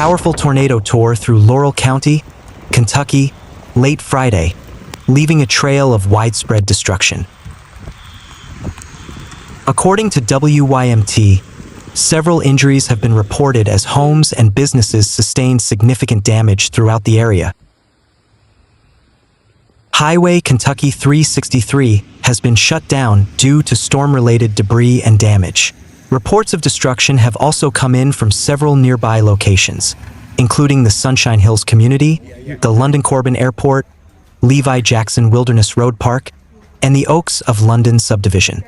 powerful tornado tore through Laurel County, Kentucky, late Friday, leaving a trail of widespread destruction. According to WYMT, several injuries have been reported as homes and businesses sustained significant damage throughout the area. Highway Kentucky 363 has been shut down due to storm-related debris and damage. Reports of destruction have also come in from several nearby locations, including the Sunshine Hills community, the London-Corbin Airport, Levi Jackson Wilderness Road Park, and the Oaks of London subdivision.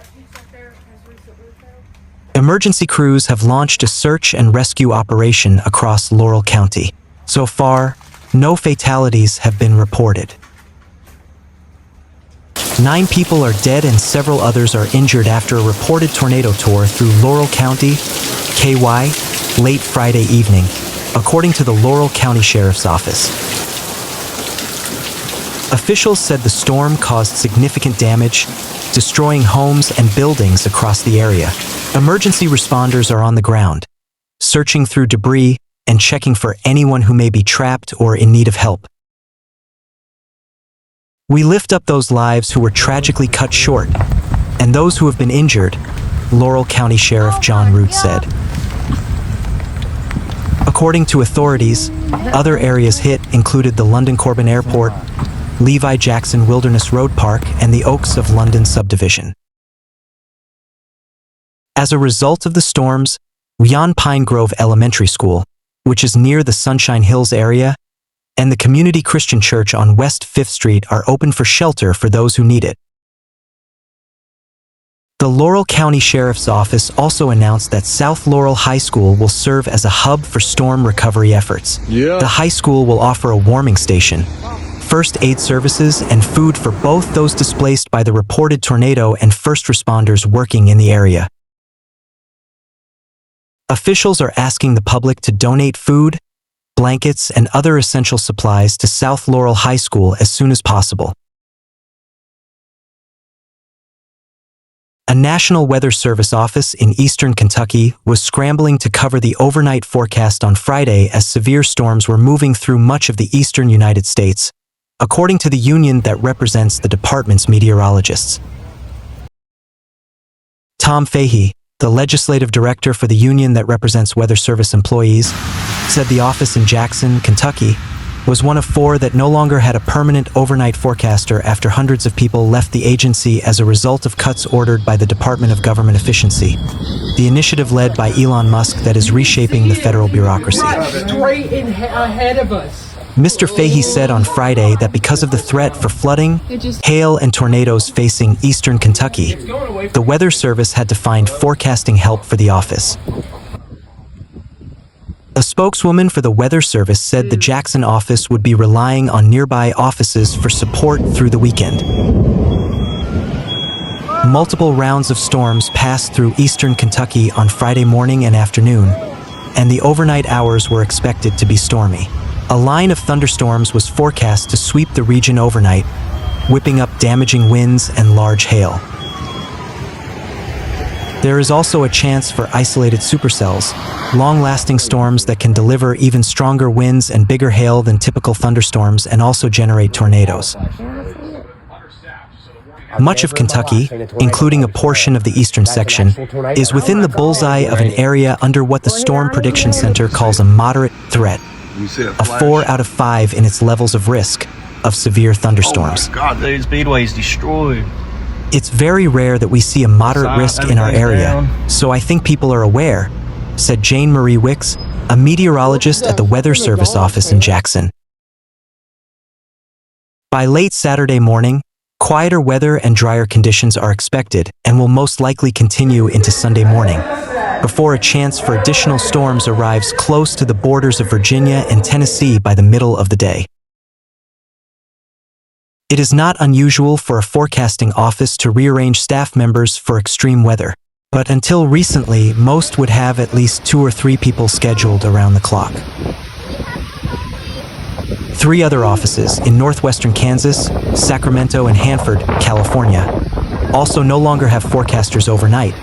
Emergency crews have launched a search and rescue operation across Laurel County. So far, no fatalities have been reported. 9 people are dead and several others are injured after a reported tornado tore through Laurel County, KY, late Friday evening, according to the Laurel County Sheriff's Office. Officials said the storm caused significant damage, destroying homes and buildings across the area. Emergency responders are on the ground, searching through debris and checking for anyone who may be trapped or in need of help. We lift up those lives who were tragically cut short, and those who have been injured, Laurel County Sheriff John Root said. According to authorities, other areas hit included the London-Corbin Airport, Levi Jackson Wilderness Road Park, and the Oaks of London subdivision. As a result of the storms, Yon Pine Grove Elementary School, which is near the Sunshine Hills area, and the Community Christian Church on West 5th Street are open for shelter for those who need it. The Laurel County Sheriff's Office also announced that South Laurel High School will serve as a hub for storm recovery efforts. The high school will offer a warming station, first aid services, and food for both those displaced by the reported tornado and first responders working in the area. Officials are asking the public to donate food, blankets, and other essential supplies to South Laurel High School as soon as possible. A National Weather Service office in eastern Kentucky was scrambling to cover the overnight forecast on Friday as severe storms were moving through much of the eastern United States, according to the union that represents the department's meteorologists. Tom Fahey, the legislative director for the union that represents Weather Service employees, said the office in Jackson, Kentucky, was one of 4 that no longer had a permanent overnight forecaster after hundreds of people left the agency as a result of cuts ordered by the Department of Government Efficiency, the initiative led by Elon Musk that is reshaping the federal bureaucracy. Straight ahead of us. Mr. Fahey said on Friday that because of the threat for flooding, hail, and tornadoes facing eastern Kentucky, the Weather Service had to find forecasting help for the office. A spokeswoman for the Weather Service said the Jackson office would be relying on nearby offices for support through the weekend. Multiple rounds of storms passed through eastern Kentucky on Friday morning and afternoon, and the overnight hours were expected to be stormy. A line of thunderstorms was forecast to sweep the region overnight, whipping up damaging winds and large hail. There is also a chance for isolated supercells, long-lasting storms that can deliver even stronger winds and bigger hail than typical thunderstorms and also generate tornadoes. Much of Kentucky, including a portion of the eastern section, is within the bullseye of an area under what the Storm Prediction Center calls a moderate threat, a 4 out of 5 in its levels of risk of severe thunderstorms. Oh my God, dude, Speedway is destroyed. It's very rare that we see a moderate risk in our area, so I think people are aware, said Jane Marie Wicks, a meteorologist at the Weather Service office in Jackson. By late Saturday morning, quieter weather and drier conditions are expected and will most likely continue into Sunday morning, before a chance for additional storms arrives close to the borders of Virginia and Tennessee by the middle of the day. It is not unusual for a forecasting office to rearrange staff members for extreme weather, but until recently, most would have at least 2 or 3 people scheduled around the clock. 3 other offices in northwestern Kansas, Sacramento, and Hanford, California, also no longer have forecasters overnight,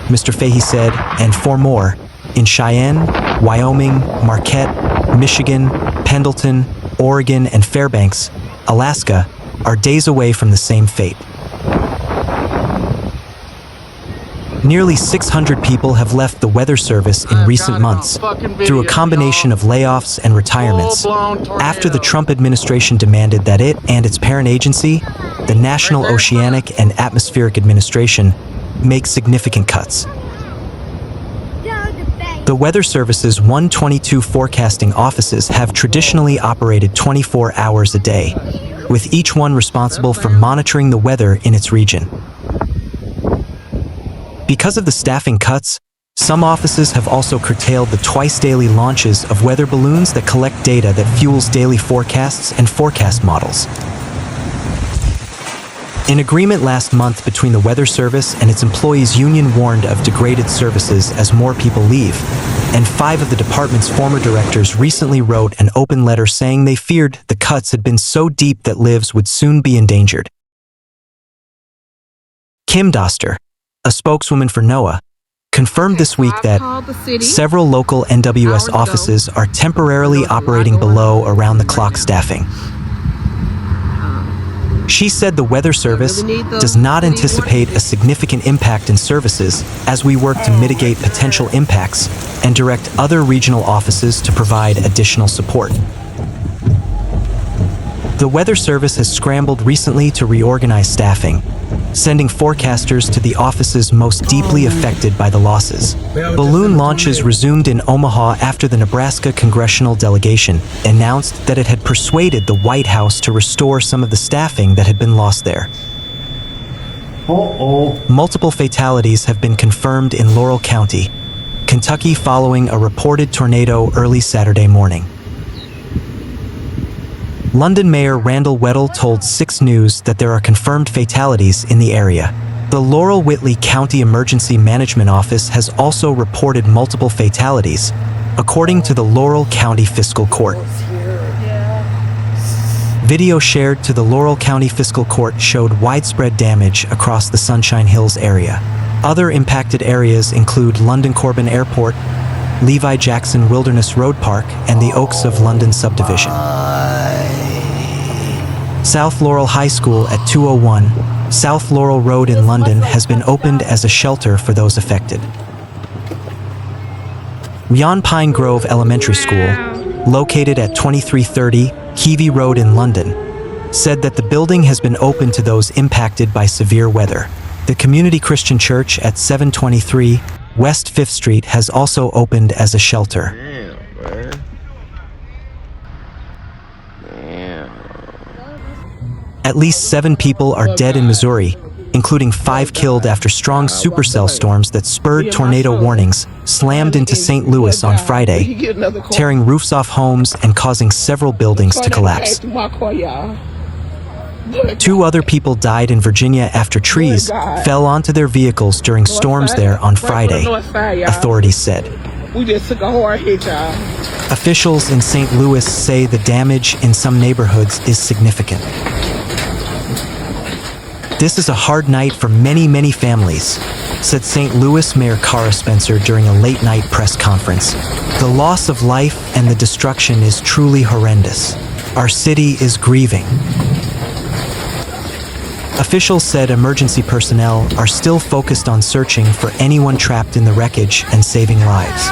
Mr. Fahey said, and 4 more in Cheyenne, Wyoming, Marquette, Michigan, Pendleton, Oregon, and Fairbanks, Alaska, are days away from the same fate. Nearly 600 people have left the Weather Service in recent months through a combination of layoffs and retirements after the Trump administration demanded that it and its parent agency, the National Oceanic and Atmospheric Administration, make significant cuts. The Weather Service's 122 forecasting offices have traditionally operated 24 hours a day, with each one responsible for monitoring the weather in its region. Because of the staffing cuts, some offices have also curtailed the twice-daily launches of weather balloons that collect data that fuels daily forecasts and forecast models. An agreement last month between the Weather Service and its employees' union warned of degraded services as more people leave, and 5 of the department's former directors recently wrote an open letter saying they feared the cuts had been so deep that lives would soon be endangered. Kim Doster, a spokeswoman for NOAA, confirmed this week that several local NWS offices are temporarily operating below around-the-clock staffing. She said the Weather Service does not anticipate a significant impact in services as we work to mitigate potential impacts and direct other regional offices to provide additional support. The Weather Service has scrambled recently to reorganize staffing, sending forecasters to the offices most deeply affected by the losses. Balloon launches resumed in Omaha after the Nebraska congressional delegation announced that it had persuaded the White House to restore some of the staffing that had been lost there. Multiple fatalities have been confirmed in Laurel County, Kentucky, following a reported tornado early Saturday morning. London Mayor Randall Weddle told 6 News that there are confirmed fatalities in the area. The Laurel Whitley County Emergency Management Office has also reported multiple fatalities, according to the Laurel County Fiscal Court. Video shared to the Laurel County Fiscal Court showed widespread damage across the Sunshine Hills area. Other impacted areas include London-Corbin Airport, Levi Jackson Wilderness Road Park, and the Oaks of London subdivision. South Laurel High School at 201 South Laurel Road in London has been opened as a shelter for those affected. Yon Pine Grove Elementary School, located at 2330 Keavy Road in London, said that the building has been open to those impacted by severe weather. The Community Christian Church at 723 West 5th Street has also opened as a shelter. At least 7 people are dead in Missouri, including 5 killed after strong supercell storms that spurred tornado warnings slammed into St. Louis on Friday, tearing roofs off homes and causing several buildings to collapse. 2 other people died in Virginia after trees fell onto their vehicles during storms there on Friday, authorities said. We just took a hard hit, y'all. Officials in St. Louis say the damage in some neighborhoods is significant. This is a hard night for many, many families, said St. Louis Mayor Cara Spencer during a late-night press conference. The loss of life and the destruction is truly horrendous. Our city is grieving. Officials said emergency personnel are still focused on searching for anyone trapped in the wreckage and saving lives.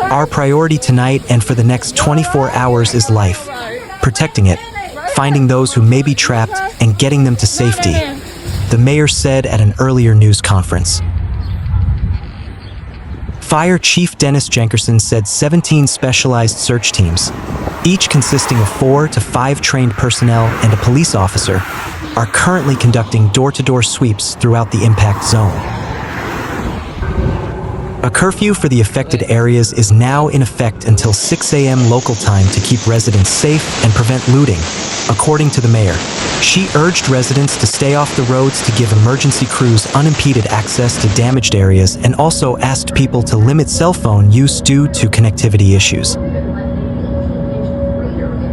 Our priority tonight and for the next 24 hours is life, protecting it, finding those who may be trapped, and getting them to safety, the mayor said at an earlier news conference. Fire Chief Dennis Jenkerson said 17 specialized search teams, each consisting of 4 to 5 trained personnel and a police officer, are currently conducting door-to-door sweeps throughout the impact zone. A curfew for the affected areas is now in effect until 6 a.m. local time to keep residents safe and prevent looting, according to the mayor. She urged residents to stay off the roads to give emergency crews unimpeded access to damaged areas and also asked people to limit cell phone use due to connectivity issues.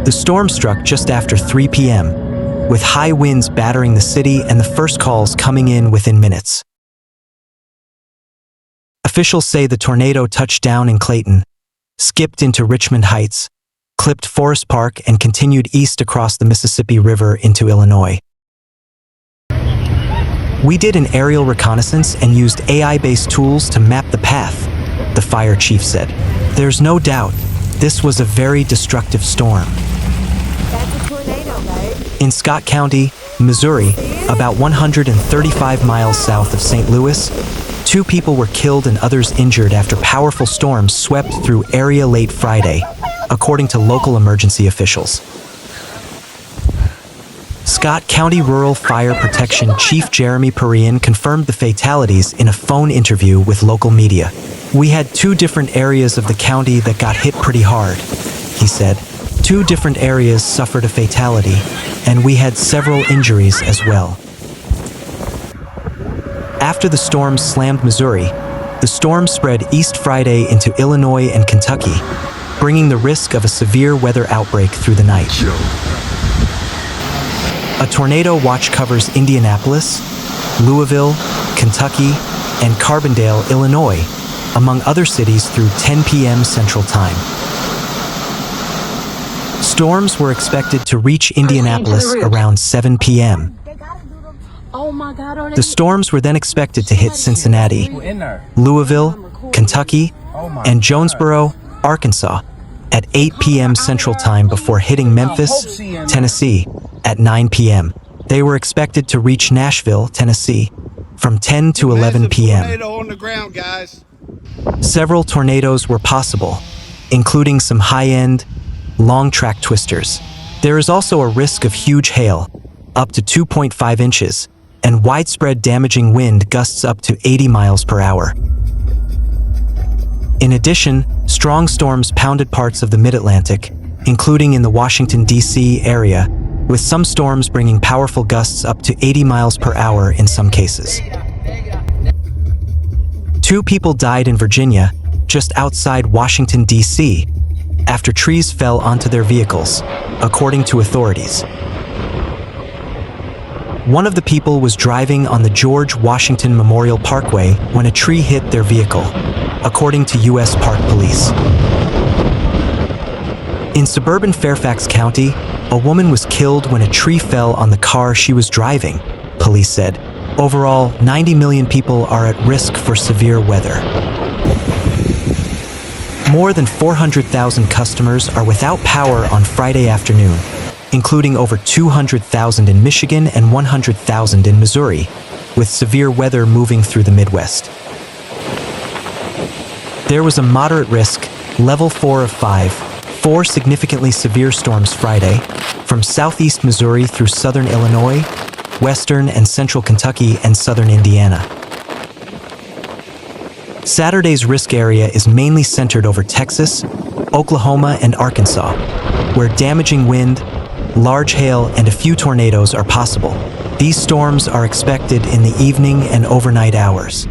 The storm struck just after 3 p.m., with high winds battering the city and the first calls coming in within minutes. Officials say the tornado touched down in Clayton, skipped into Richmond Heights, clipped Forest Park, and continued east across the Mississippi River into Illinois. We did an aerial reconnaissance and used AI-based tools to map the path, the fire chief said. There's no doubt, this was a very destructive storm. That's a tornado, babe. In Scott County, Missouri, about 135 miles south of St. Louis, 2 people were killed and others injured after powerful storms swept through area late Friday, according to local emergency officials. Scott County Rural Fire Protection Chief Jeremy Perrian confirmed the fatalities in a phone interview with local media. We had 2 different areas of the county that got hit pretty hard, he said. 2 different areas suffered a fatality, and we had several injuries as well. After the storm slammed Missouri, the storm spread east Friday into Illinois and Kentucky, bringing the risk of a severe weather outbreak through the night. A tornado watch covers Indianapolis, Louisville, Kentucky, and Carbondale, Illinois, among other cities through 10 p.m. Central Time. Storms were expected to reach Indianapolis around 7 p.m. Oh my God. The storms were then expected to hit Cincinnati, Louisville, Kentucky, and Jonesboro, Arkansas, at 8 p.m. Central Time before hitting Memphis, Tennessee, at 9 p.m. They were expected to reach Nashville, Tennessee, from 10 to 11 p.m. Tornado on the ground, guys. Several tornadoes were possible, including some high-end, long-track twisters. There is also a risk of huge hail, up to 2.5 inches, and widespread damaging wind gusts up to 80 miles per hour. In addition, strong storms pounded parts of the mid-Atlantic, including in the Washington, D.C. area, with some storms bringing powerful gusts up to 80 miles per hour in some cases. 2 people died in Virginia, just outside Washington, D.C., after trees fell onto their vehicles, according to authorities. One of the people was driving on the George Washington Memorial Parkway when a tree hit their vehicle, according to U.S. Park Police. In suburban Fairfax County, a woman was killed when a tree fell on the car she was driving, police said. Overall, 90 million people are at risk for severe weather. More than 400,000 customers are without power on Friday afternoon, including over 200,000 in Michigan and 100,000 in Missouri, with severe weather moving through the Midwest. There was a moderate risk, level 4 of 5, 4 significantly severe storms Friday, from southeast Missouri through southern Illinois, western and central Kentucky, and southern Indiana. Saturday's risk area is mainly centered over Texas, Oklahoma, and Arkansas, where damaging wind, large hail, and a few tornadoes are possible. These storms are expected in the evening and overnight hours.